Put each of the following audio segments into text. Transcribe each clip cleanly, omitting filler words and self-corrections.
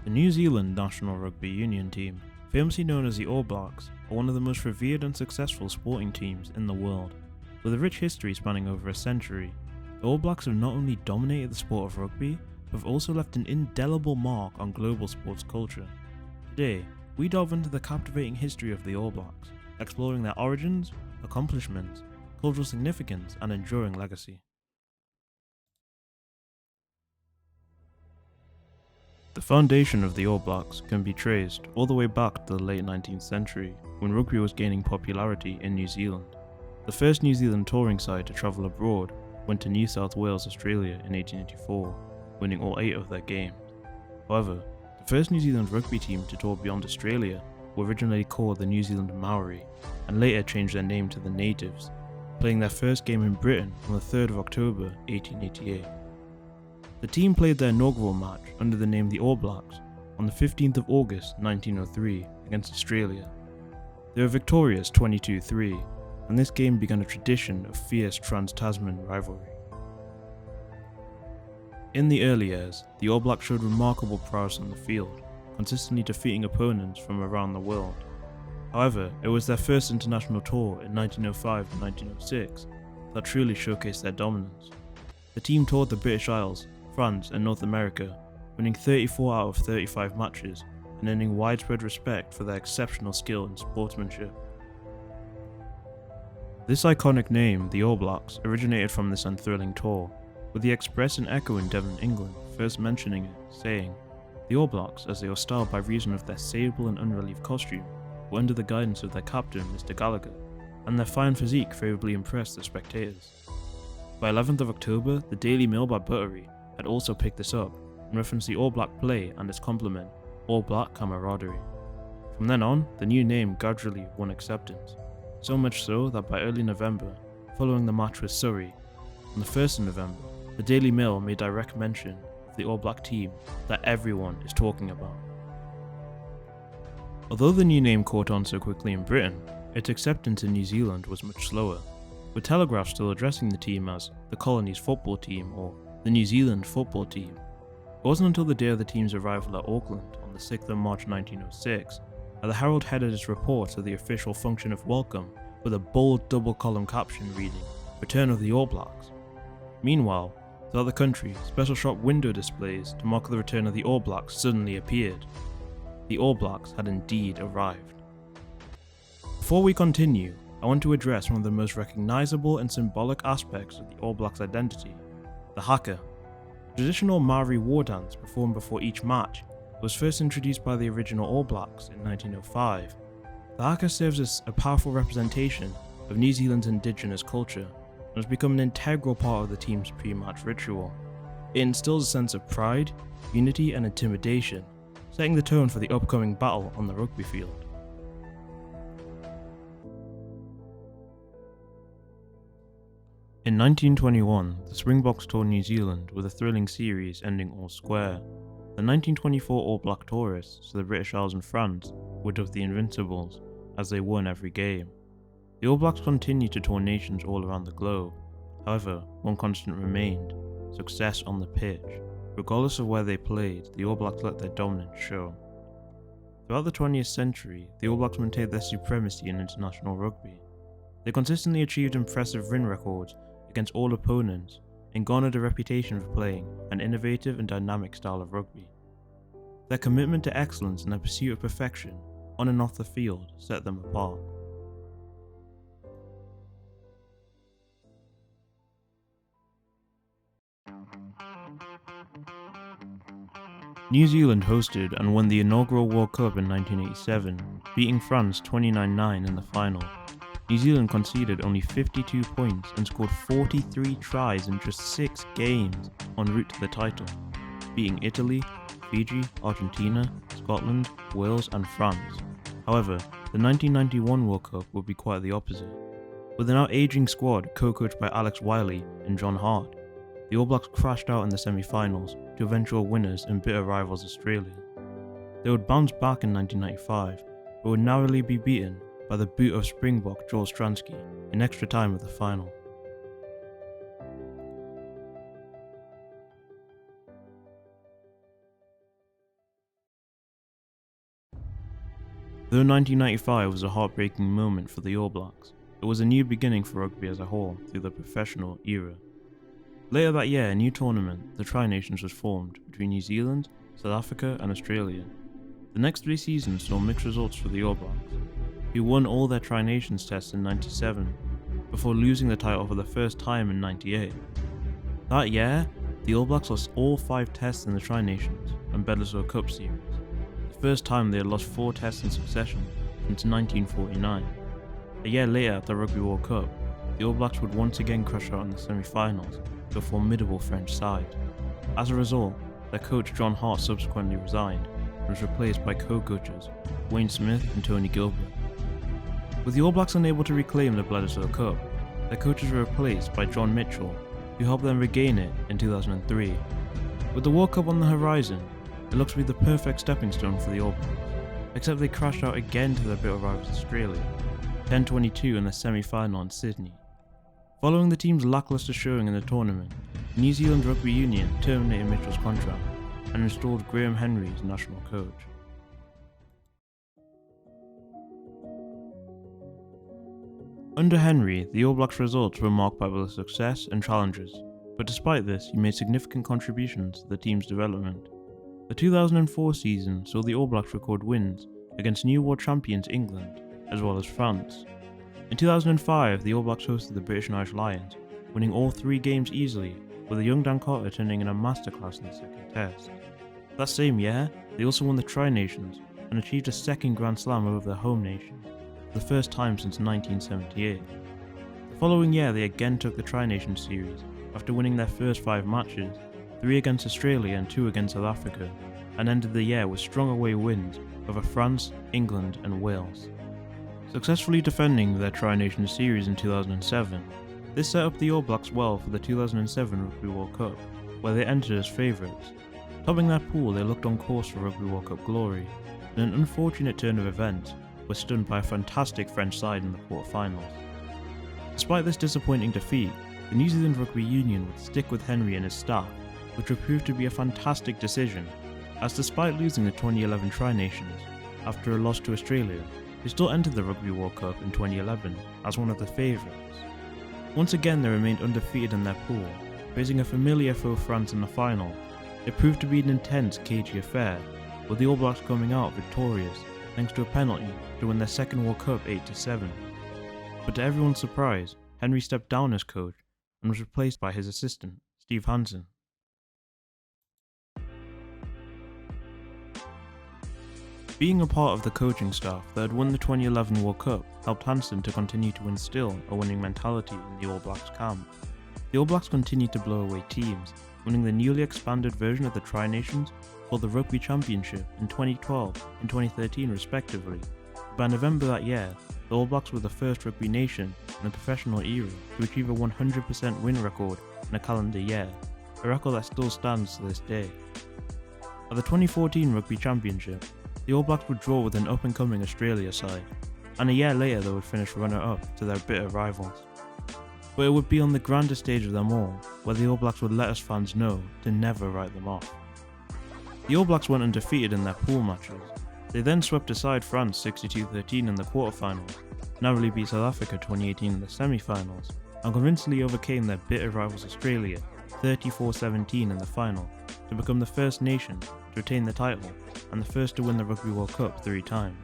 The New Zealand national rugby union team, famously known as the All Blacks, are one of the most revered and successful sporting teams in the world. With a rich history spanning over a century, the All Blacks have not only dominated the sport of rugby, but have also left an indelible mark on global sports culture. Today, we delve into the captivating history of the All Blacks, exploring their origins, accomplishments, cultural significance, and enduring legacy. The foundation of the All Blacks can be traced all the way back to the late 19th century, when rugby was gaining popularity in New Zealand. The first New Zealand touring side to travel abroad went to New South Wales, Australia in 1884, winning all 8 of their games. However, the first New Zealand rugby team to tour beyond Australia were originally called the New Zealand Maori, and later changed their name to the Natives, playing their first game in Britain on the 3rd of October 1888. The team played their inaugural match under the name the All Blacks on the 15th of August 1903 against Australia. They were victorious 22-3, and this game began a tradition of fierce trans-Tasman rivalry. In the early years, the All Blacks showed remarkable prowess on the field, consistently defeating opponents from around the world. However, it was their first international tour in 1905 and 1906 that truly showcased their dominance. The team toured the British Isles, France and North America, winning 34 out of 35 matches and earning widespread respect for their exceptional skill and sportsmanship. This iconic name, the All Blacks, originated from this unthrilling tour, with the Express and Echo in Devon, England, first mentioning it, saying, "The All Blacks, as they were styled by reason of their sable and unrelieved costume, were under the guidance of their captain, Mr. Gallagher, and their fine physique favourably impressed the spectators." By 11th of October, the Daily Mail by Buttery had also picked this up and referenced the All Black play and its complement, All Black camaraderie. From then on, the new name gradually won acceptance, so much so that by early November, following the match with Surrey, on the 1st of November, the Daily Mail made direct mention of the All Black team that everyone is talking about. Although the new name caught on so quickly in Britain, its acceptance in New Zealand was much slower, with Telegraph still addressing the team as the Colony's football team or the New Zealand football team. It wasn't until the day of the team's arrival at Auckland on the 6th of March 1906 that the Herald headed its report of the official function of welcome with a bold double-column caption reading, "Return of the All Blacks." Meanwhile, throughout the country, special shop window displays to mark the return of the All Blacks suddenly appeared. The All Blacks had indeed arrived. Before we continue, I want to address one of the most recognisable and symbolic aspects of the All Blacks' identity, the haka. The traditional Maori war dance performed before each match was first introduced by the original All Blacks in 1905. The haka serves as a powerful representation of New Zealand's indigenous culture and has become an integral part of the team's pre-match ritual. It instills a sense of pride, unity and intimidation, setting the tone for the upcoming battle on the rugby field. In 1921, the Springboks toured New Zealand with a thrilling series ending all square. The 1924 All Black tourists to the British Isles and France were dubbed the Invincibles, as they won every game. The All Blacks continued to tour nations all around the globe. However, one constant remained: success on the pitch. Regardless of where they played, the All Blacks let their dominance show. Throughout the 20th century, the All Blacks maintained their supremacy in international rugby. They consistently achieved impressive win records against all opponents and garnered a reputation for playing an innovative and dynamic style of rugby. Their commitment to excellence and their pursuit of perfection on and off the field set them apart. New Zealand hosted and won the inaugural World Cup in 1987, beating France 29-9 in the final. New Zealand conceded only 52 points and scored 43 tries in just 6 games en route to the title, beating Italy, Fiji, Argentina, Scotland, Wales and France. However, the 1991 World Cup would be quite the opposite. With an out-aging squad co-coached by Alex Wiley and John Hart, the All Blacks crashed out in the semi-finals to eventual winners and bitter rivals Australia. They would bounce back in 1995, but would narrowly be beaten by the boot of Springbok Joel Stransky in extra time of the final. Though 1995 was a heartbreaking moment for the All Blacks, it was a new beginning for rugby as a whole through the professional era. Later that year, a new tournament, the Tri-Nations, was formed between New Zealand, South Africa and Australia. The next 3 seasons saw mixed results for the All Blacks, who won all their Tri-Nations tests in '97, before losing the title for the first time in '98. That year, the All Blacks lost all 5 tests in the Tri-Nations and Bledisloe Cup series, the first time they had lost 4 tests in succession since 1949. A year later at the Rugby World Cup, the All Blacks would once again crash out in the semi-finals to a formidable French side. As a result, their coach John Hart subsequently resigned and was replaced by co-coaches Wayne Smith and Tony Gilbert. With the All Blacks unable to reclaim the Bledisloe Cup, their coaches were replaced by John Mitchell, who helped them regain it in 2003. With the World Cup on the horizon, it looks to be the perfect stepping stone for the All Blacks, except they crashed out again to their bitter rivals Australia, 10-22 in the semi-final in Sydney. Following the team's lacklustre showing in the tournament, New Zealand Rugby Union terminated Mitchell's contract and installed Graham Henry as national coach. Under Henry, the All Blacks' results were marked by both success and challenges, but despite this, he made significant contributions to the team's development. The 2004 season saw the All Blacks record wins against new world champions England, as well as France. In 2005, the All Blacks hosted the British and Irish Lions, winning all 3 games easily, with a young Dan Carter turning in a masterclass in the second test. That same year, they also won the Tri-Nations and achieved a second Grand Slam over their home nation, for the first time since 1978. The following year, they again took the Tri-Nations series after winning their first 5 matches, 3 against Australia and 2 against South Africa, and ended the year with strong away wins over France, England and Wales. Successfully defending their Tri-Nations series in 2007, this set up the All Blacks well for the 2007 Rugby World Cup, where they entered as favourites. Topping their pool, they looked on course for Rugby World Cup glory, in an unfortunate turn of events, were stunned by a fantastic French side in the quarter-finals. Despite this disappointing defeat, the New Zealand Rugby Union would stick with Henry and his staff, which would prove to be a fantastic decision, as despite losing the 2011 Tri-Nations after a loss to Australia, they still entered the Rugby World Cup in 2011 as one of the favourites. Once again, they remained undefeated in their pool, facing a familiar foe France in the final. It proved to be an intense, cagey affair, with the All Blacks coming out victorious thanks to a penalty to win their second World Cup 8-7. But to everyone's surprise, Henry stepped down as coach and was replaced by his assistant, Steve Hansen. Being a part of the coaching staff that had won the 2011 World Cup helped Hansen to continue to instill a winning mentality in the All Blacks camp. The All Blacks continued to blow away teams, winning the newly expanded version of the Tri-Nations or the Rugby Championship in 2012 and 2013 respectively. By November that year, the All Blacks were the first rugby nation in the professional era to achieve a 100% win record in a calendar year, a record that still stands to this day. At the 2014 Rugby Championship, the All Blacks would draw with an up-and-coming Australia side, and a year later they would finish runner-up to their bitter rivals. But it would be on the grandest stage of them all, where the All Blacks would let us fans know to never write them off. The All Blacks went undefeated in their pool matches. They then swept aside France 62-13 in the quarterfinals, narrowly beat South Africa 2018 in the semi-finals, and convincingly overcame their bitter rivals Australia 34-17 in the final, to become the first nation to retain the title and the first to win the Rugby World Cup 3 times.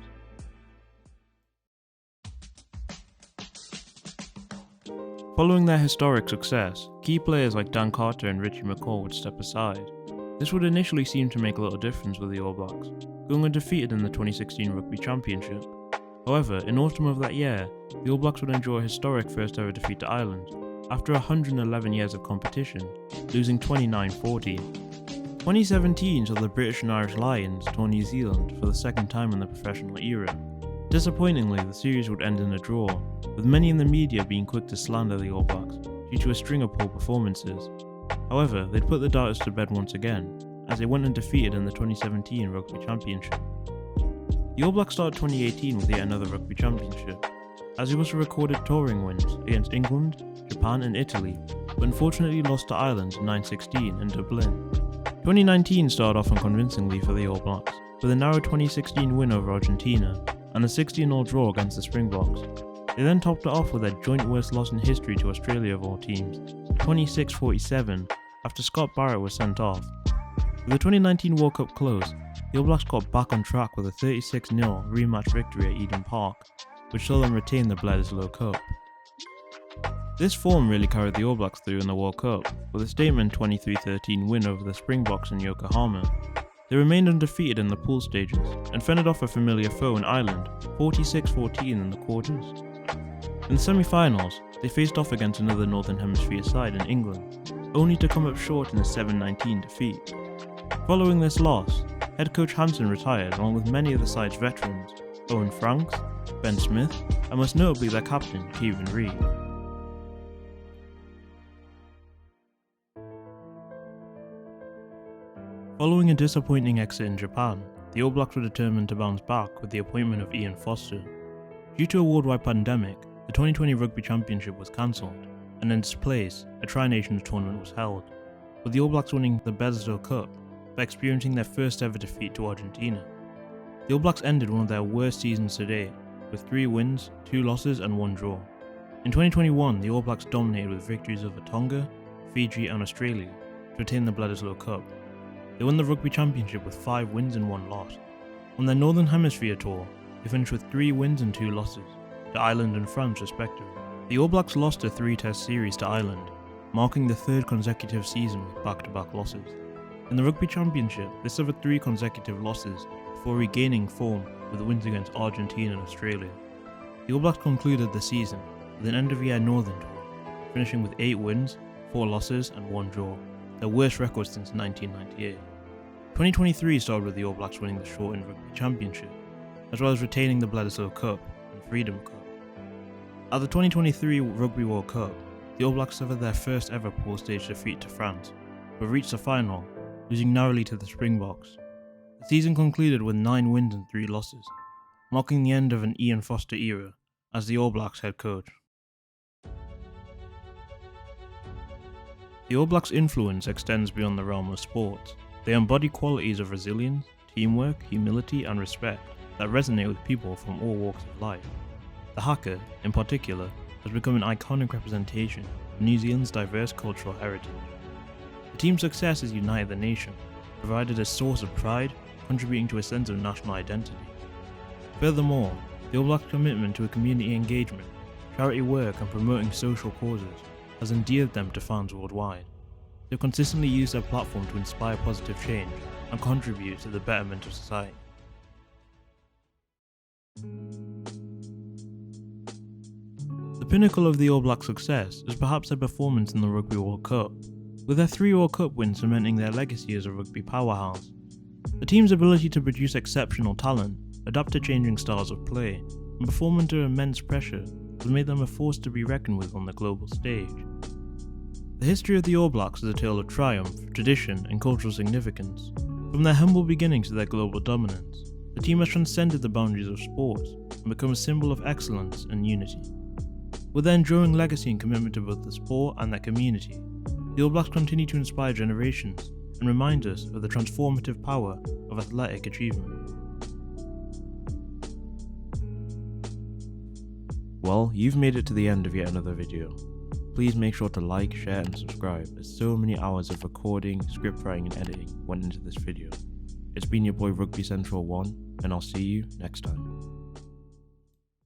Following their historic success, key players like Dan Carter and Richie McCaw would step aside. This would initially seem to make a little difference with the All Blacks, going undefeated in the 2016 Rugby Championship. However, in autumn of that year, the All Blacks would enjoy a historic first ever defeat to Ireland, after 111 years of competition, losing 29-14. 2017 saw the British and Irish Lions tour New Zealand for the second time in the professional era. Disappointingly, the series would end in a draw, with many in the media being quick to slander the All Blacks due to a string of poor performances. However, they'd put the doubters to bed once again, as they went undefeated in the 2017 Rugby Championship. The All Blacks started 2018 with yet another Rugby Championship, as they also recorded touring wins against England, Japan and Italy, but unfortunately lost to Ireland 9-16 in Dublin. 2019 started off unconvincingly for the All Blacks, with a narrow 2016 win over Argentina, and a 16-all draw against the Springboks. They then topped it off with their joint worst loss in history to Australia of all teams, 26-47, after Scott Barrett was sent off. With the 2019 World Cup close, the All Blacks got back on track with a 36-0 rematch victory at Eden Park, which saw them retain the Bledisloe Cup. This form really carried the All Blacks through in the World Cup, with a statement 23-13 win over the Springboks in Yokohama. They remained undefeated in the pool stages, and fended off a familiar foe in Ireland, 46-14 in the quarters. In the semi-finals, they faced off against another Northern Hemisphere side in England, only to come up short in a 7-19 defeat. Following this loss, head coach Hansen retired along with many of the side's veterans, Owen Franks, Ben Smith, and most notably their captain, Kieran Reid. Following a disappointing exit in Japan, the All Blacks were determined to bounce back with the appointment of Ian Foster. Due to a worldwide pandemic, the 2020 Rugby Championship was cancelled, and in its place, a Tri-Nations tournament was held, with the All Blacks winning the Bledisloe Cup by experiencing their first ever defeat to Argentina. The All Blacks ended one of their worst seasons to date, with 3 wins, 2 losses and 1 draw. In 2021, the All Blacks dominated with victories over Tonga, Fiji and Australia to retain the Bledisloe Cup. They won the Rugby Championship with 5 wins and 1 loss. On their Northern Hemisphere tour, they finished with 3 wins and 2 losses, to Ireland and France respectively. The All Blacks lost a 3-test series to Ireland, marking the 3rd consecutive season with back-to-back losses. In the Rugby Championship, they suffered 3 consecutive losses before regaining form with wins against Argentina and Australia. The All Blacks concluded the season with an end-of-year Northern tour, finishing with 8 wins, 4 losses and 1 draw, their worst record since 1998. 2023 started with the All Blacks winning the shortened Rugby Championship, as well as retaining the Bledisloe Cup and Freedom Cup. At the 2023 Rugby World Cup, the All Blacks suffered their first ever pool stage defeat to France, but reached the final, losing narrowly to the Springboks. The season concluded with 9 wins and 3 losses, marking the end of an Ian Foster era as the All Blacks head coach. The All Blacks' influence extends beyond the realm of sports. They embody qualities of resilience, teamwork, humility and respect that resonate with people from all walks of life. The haka, in particular, has become an iconic representation of New Zealand's diverse cultural heritage. The team's success has united the nation, provided a source of pride, contributing to a sense of national identity. Furthermore, the All Blacks' commitment to community engagement, charity work and promoting social causes has endeared them to fans worldwide. They've consistently used their platform to inspire positive change and contribute to the betterment of society. The pinnacle of the All Blacks' success is perhaps their performance in the Rugby World Cup, with their 3 World Cup wins cementing their legacy as a rugby powerhouse. The team's ability to produce exceptional talent, adapt to changing styles of play, and perform under immense pressure has made them a force to be reckoned with on the global stage. The history of the All Blacks is a tale of triumph, tradition, and cultural significance. From their humble beginnings to their global dominance, the team has transcended the boundaries of sports and become a symbol of excellence and unity. With their enduring legacy and commitment to both the sport and their community, the All Blacks continue to inspire generations and remind us of the transformative power of athletic achievement. Well, you've made it to the end of yet another video. Please make sure to like, share and subscribe, as so many hours of recording, script writing and editing went into this video. It's been your boy Rugby Central 1, and I'll see you next time.